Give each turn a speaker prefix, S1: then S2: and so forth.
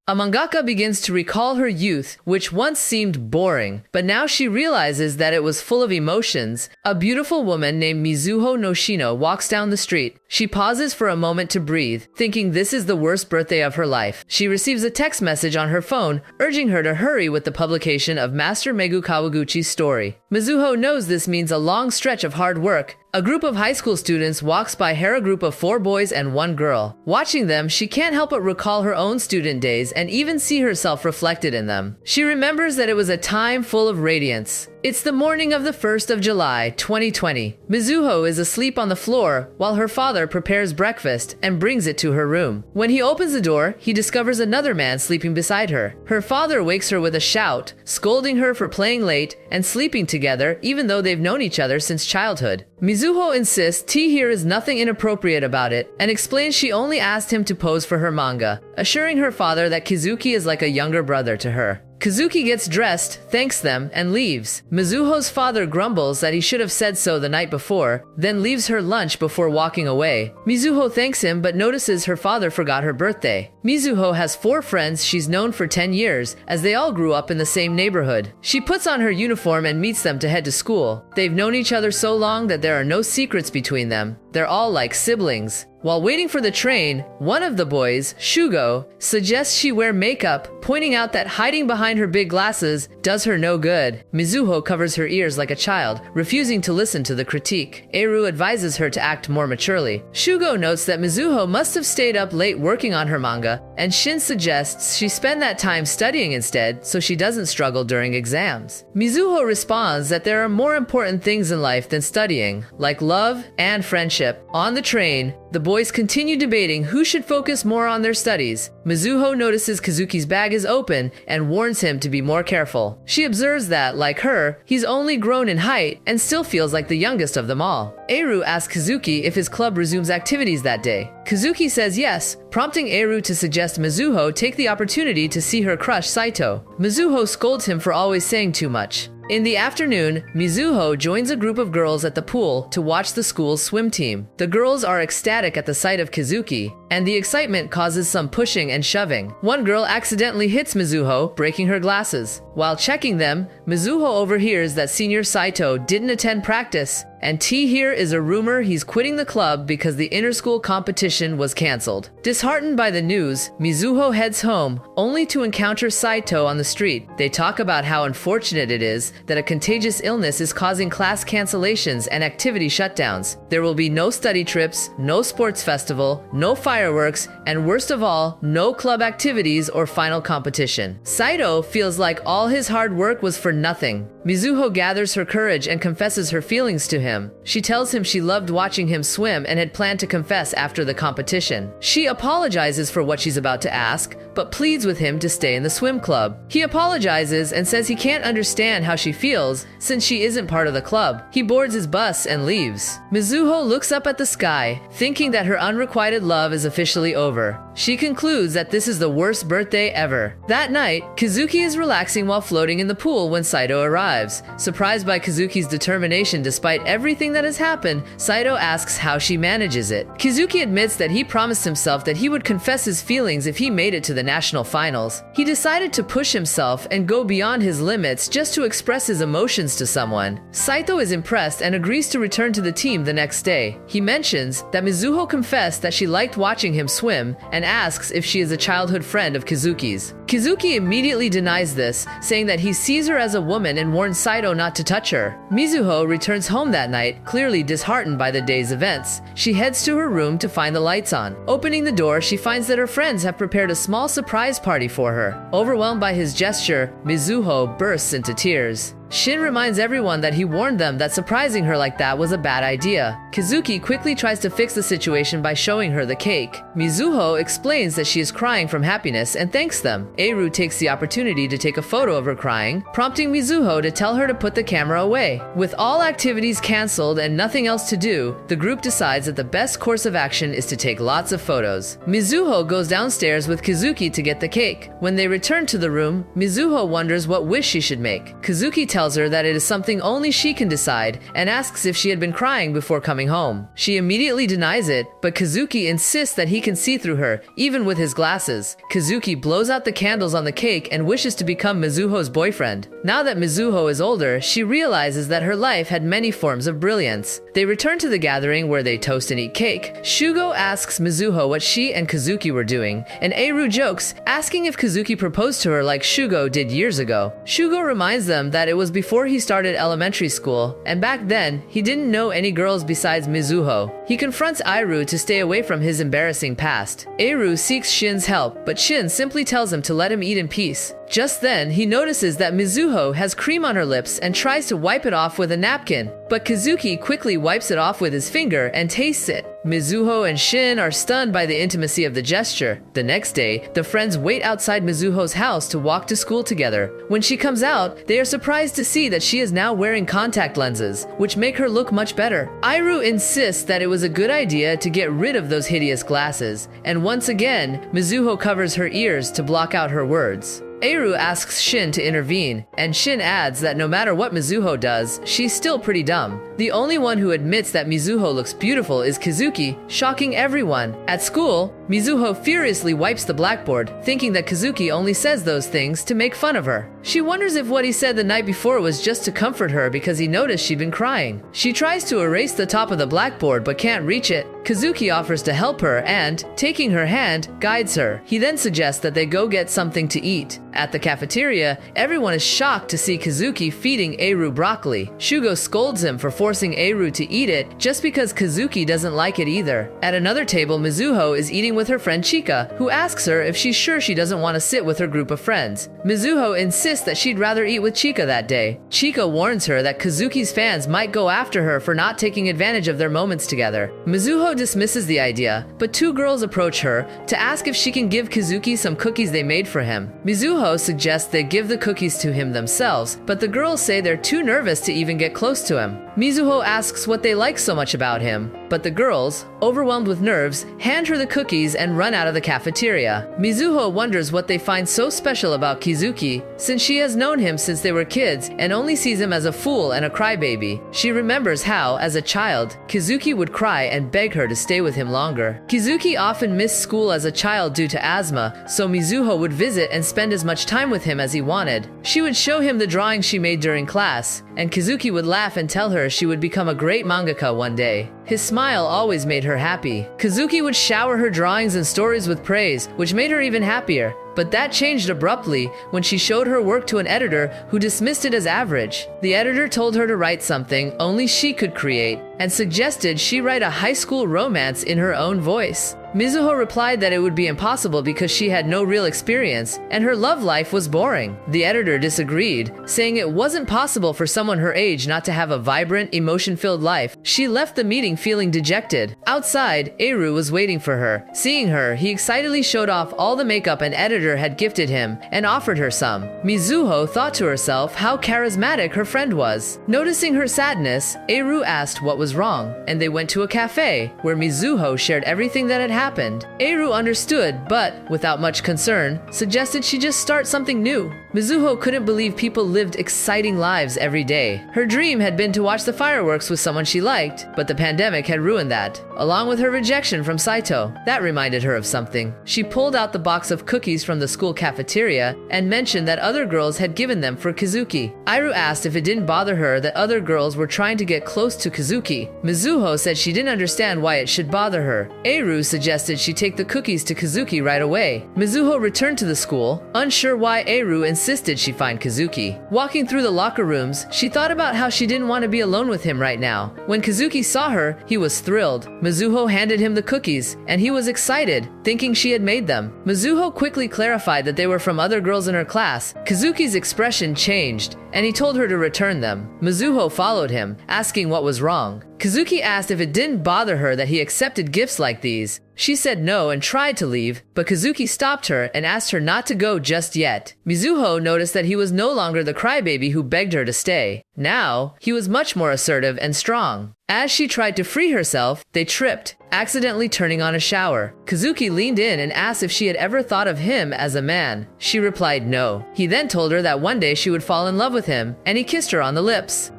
S1: A mangaka begins to recall her youth, which once seemed boring, but now she realizes that it was full of emotions. A beautiful woman named Mizuho Noshino walks down the street. She pauses for a moment to breathe, thinking this is the worst birthday of her life. She receives a text message on her phone, urging her to hurry with the publication of Master Megu Kawaguchi's story. Mizuho knows this means a long stretch of hard work. A group of high school students walks by a group of 4 boys and 1 girl. Watching them, she can't help but recall her own student days and even see herself reflected in them. She remembers that it was a time full of radiance. It's the morning of the 1st of July, 2020. Mizuho is asleep on the floor while her father prepares breakfast and brings it to her room. When he opens the door, he discovers another man sleeping beside her. Her father wakes her with a shout, scolding her for playing late and sleeping together even though they've known each other since childhood. Mizuho insists tea here is nothing inappropriate about it and explains she only asked him to pose for her manga, assuring her father that Kizuki is like a younger brother to her. Kazuki gets dressed, thanks them, and leaves. Mizuho's father grumbles that he should have said so the night before, then leaves her lunch before walking away. Mizuho thanks him but notices her father forgot her birthday. Mizuho has 4 friends she's known for 10 years, as they all grew up in the same neighborhood. She puts on her uniform and meets them to head to school. They've known each other so long that there are no secrets between them. They're all like siblings. While waiting for the train, one of the boys, Shugo, suggests she wear makeup, pointing out that hiding behind her big glasses does her no good. Mizuho covers her ears like a child, refusing to listen to the critique. Eru advises her to act more maturely. Shugo notes that Mizuho must have stayed up late working on her manga, and Shin suggests she spend that time studying instead so she doesn't struggle during exams. Mizuho responds that there are more important things in life than studying, like love and friendship. On the train, the boys continue debating who should focus more on their studies. Mizuho notices Kazuki's bag is open and warns him to be more careful. She observes that, like her, he's only grown in height and still feels like the youngest of them all. Eru asks Kazuki if his club resumes activities that day. Kazuki says yes, prompting Eru to suggest Mizuho take the opportunity to see her crush Saito. Mizuho scolds him for always saying too much. In the afternoon, Mizuho joins a group of girls at the pool to watch the school's swim team. The girls are ecstatic at the sight of Kazuki, and the excitement causes some pushing and shoving. One girl accidentally hits Mizuho, breaking her glasses. While checking them, Mizuho overhears that Senior Saito didn't attend practice, and T here is a rumor he's quitting the club because the inter-school competition was cancelled. Disheartened by the news, Mizuho heads home, only to encounter Saito on the street. They talk about how unfortunate it is that a contagious illness is causing class cancellations and activity shutdowns. There will be no study trips, no sports festival, no fireworks, and worst of all, no club activities or final competition. Saito feels like all his hard work was for nothing. Mizuho gathers her courage and confesses her feelings to him. She tells him she loved watching him swim and had planned to confess after the competition. She apologizes for what she's about to ask, but pleads with him to stay in the swim club. He apologizes and says he can't understand how she feels since she isn't part of the club. He boards his bus and leaves. Mizuho looks up at the sky, thinking that her unrequited love is officially over. She concludes that this is the worst birthday ever. That night, Kazuki is relaxing while floating in the pool when Saito arrives. Surprised by Kazuki's determination despite everything that has happened, Saito asks how she manages it. Kazuki admits that he promised himself that he would confess his feelings if he made it to the national finals. He decided to push himself and go beyond his limits just to express his emotions to someone. Saito is impressed and agrees to return to the team the next day. He mentions that Mizuho confessed that she liked watching him swim and asks if she is a childhood friend of Kazuki's. Kazuki immediately denies this, saying that he sees her as a woman and warns Saito not to touch her. Mizuho returns home that night, clearly disheartened by the day's events. She heads to her room to find the lights on. Opening the door, she finds that her friends have prepared a small surprise party for her. Overwhelmed by his gesture, Mizuho bursts into tears. Shin reminds everyone that he warned them that surprising her like that was a bad idea. Kazuki quickly tries to fix the situation by showing her the cake. Mizuho explains that she is crying from happiness and thanks them. Eru takes the opportunity to take a photo of her crying, prompting Mizuho to tell her to put the camera away. With all activities cancelled and nothing else to do, the group decides that the best course of action is to take lots of photos. Mizuho goes downstairs with Kazuki to get the cake. When they return to the room, Mizuho wonders what wish she should make. Kazuki tells her that it is something only she can decide and asks if she had been crying before coming home. She immediately denies it, but Kazuki insists that he can see through her, even with his glasses. Kazuki blows out the candles on the cake and wishes to become Mizuho's boyfriend. Now that Mizuho is older, she realizes that her life had many forms of brilliance. They return to the gathering where they toast and eat cake. Shugo asks Mizuho what she and Kazuki were doing, and Eru jokes, asking if Kazuki proposed to her like Shugo did years ago. Shugo reminds them that it was before he started elementary school, and back then, he didn't know any girls besides Mizuho. He confronts Eru to stay away from his embarrassing past. Eru seeks Shin's help, but Shin simply tells him to let him eat in peace. Just then, he notices that Mizuho has cream on her lips and tries to wipe it off with a napkin, but Kazuki quickly wipes it off with his finger and tastes it. Mizuho and Shin are stunned by the intimacy of the gesture. The next day, the friends wait outside Mizuho's house to walk to school together. When she comes out, they are surprised to see that she is now wearing contact lenses, which make her look much better. Iru insists that it was a good idea to get rid of those hideous glasses, and once again, Mizuho covers her ears to block out her words. Eru asks Shin to intervene, and Shin adds that no matter what Mizuho does, she's still pretty dumb. The only one who admits that Mizuho looks beautiful is Kazuki, shocking everyone. At school, Mizuho furiously wipes the blackboard, thinking that Kazuki only says those things to make fun of her. She wonders if what he said the night before was just to comfort her because he noticed she'd been crying. She tries to erase the top of the blackboard but can't reach it. Kazuki offers to help her and, taking her hand, guides her. He then suggests that they go get something to eat. At the cafeteria, everyone is shocked to see Kazuki feeding Eru broccoli. Shugo scolds him for forcing Eru to eat it just because Kazuki doesn't like it either. At another table, Mizuho is eating with her friend Chika, who asks her if she's sure she doesn't want to sit with her group of friends. Mizuho insists that she'd rather eat with Chika that day. Chika warns her that Kazuki's fans might go after her for not taking advantage of their moments together. Mizuho dismisses the idea, but two girls approach her to ask if she can give Kazuki some cookies they made for him. Mizuho suggests they give the cookies to him themselves, but the girls say they're too nervous to even get close to him. Mizuho asks what they like so much about him, but the girls, overwhelmed with nerves, hand her the cookies and run out of the cafeteria. Mizuho wonders what they find so special about Kizuki, since she has known him since they were kids and only sees him as a fool and a crybaby. She remembers how, as a child, Kizuki would cry and beg her to stay with him longer. Kizuki often missed school as a child due to asthma, so Mizuho would visit and spend as much time with him as he wanted. She would show him the drawings she made during class, and Kizuki would laugh and tell her she would become a great mangaka one day. His smile always made her happy. Kazuki would shower her drawings and stories with praise, which made her even happier. But that changed abruptly when she showed her work to an editor who dismissed it as average. The editor told her to write something only she could create and suggested she write a high school romance in her own voice. Mizuho replied that it would be impossible because she had no real experience and her love life was boring. The editor disagreed, saying it wasn't possible for someone her age not to have a vibrant, emotion-filled life. She left the meeting feeling dejected. Outside, Eru was waiting for her. Seeing her, he excitedly showed off all the makeup an editor had gifted him and offered her some. Mizuho thought to herself how charismatic her friend was. Noticing her sadness, Eru asked what was wrong, and they went to a cafe where Mizuho shared everything that had happened. Eru understood, but, without much concern, suggested she just start something new. Mizuho couldn't believe people lived exciting lives every day. Her dream had been to watch the fireworks with someone she liked, but the pandemic had ruined that, along with her rejection from Saito. That reminded her of something. She pulled out the box of cookies from the school cafeteria and mentioned that other girls had given them for Kazuki. Iru asked if it didn't bother her that other girls were trying to get close to Kazuki. Mizuho said she didn't understand why it should bother her. Eru suggested she take the cookies to Kazuki right away. Mizuho returned to the school, unsure why Eru insisted she find Kazuki. Walking through the locker rooms, she thought about how she didn't want to be alone with him right now. When Kazuki saw her, he was thrilled. Mizuho handed him the cookies, and he was excited, thinking she had made them. Mizuho quickly clarified that they were from other girls in her class. Kazuki's expression changed, and he told her to return them. Mizuho followed him, asking what was wrong. Kazuki asked if it didn't bother her that he accepted gifts like these. She said no and tried to leave, but Kazuki stopped her and asked her not to go just yet. Mizuho noticed that he was no longer the crybaby who begged her to stay. Now, he was much more assertive and strong. As she tried to free herself, they tripped, accidentally turning on a shower. Kazuki leaned in and asked if she had ever thought of him as a man. She replied no. He then told her that one day she would fall in love with him, and he kissed her on the lips.